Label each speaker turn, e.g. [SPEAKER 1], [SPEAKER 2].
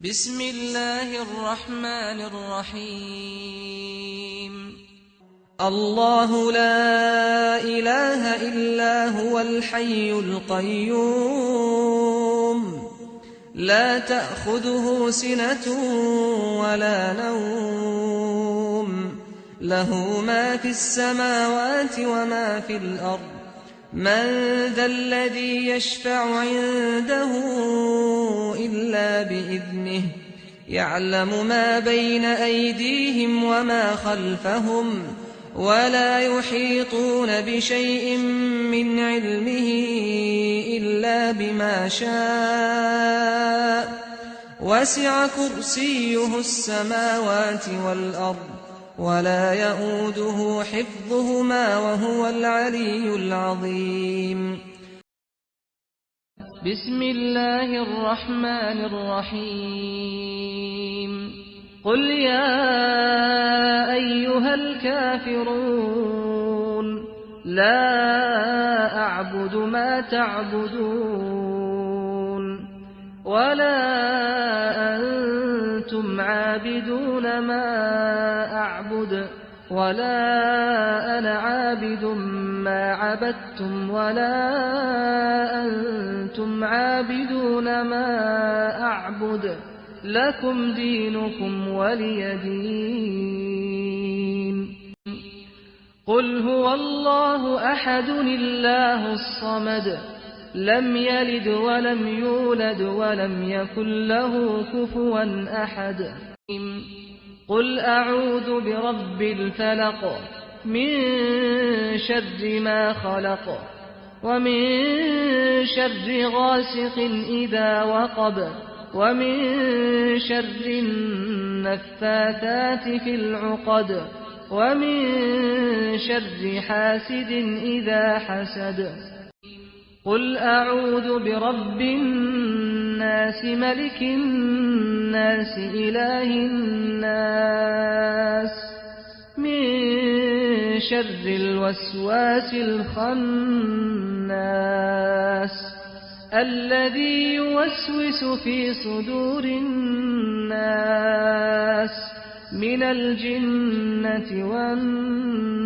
[SPEAKER 1] بسم الله الرحمن الرحيم. الله لا إله إلا هو الحي القيوم، لا تأخذه سنة ولا نوم، له ما في السماوات وما في الأرض. من ذا الذي يشفع عنده إلا بإذنه، يعلم ما بين أيديهم وما خلفهم، ولا يحيطون بشيء من علمه إلا بما شاء. وسع كرسيه السماوات والأرض، ولا يئوده حفظهما وهو العلي العظيم. بسم الله الرحمن الرحيم. قل يا أيها الكافرون لا أعبد ما تعبدون، ولا أنتم عابدون ما أعبد، ولا أنا عابد ما عبدتم، ولا أنتم عابدون ما أعبد، لكم دينكم ولي دين. قل هو الله أحد الله الصمد، لم يلد ولم يولد ولم يكن له كفوا أحد. قل أعوذ برب الفلق، من شر ما خلق، ومن شر غاسق إذا وقب، ومن شر النفاثات في العقد، ومن شر حاسد إذا حسد. قل أعوذ برب الناس ملك الناس إله الناس، من شر الوسواس الخناس، الذي يوسوس في صدور الناس من الجنة والناس.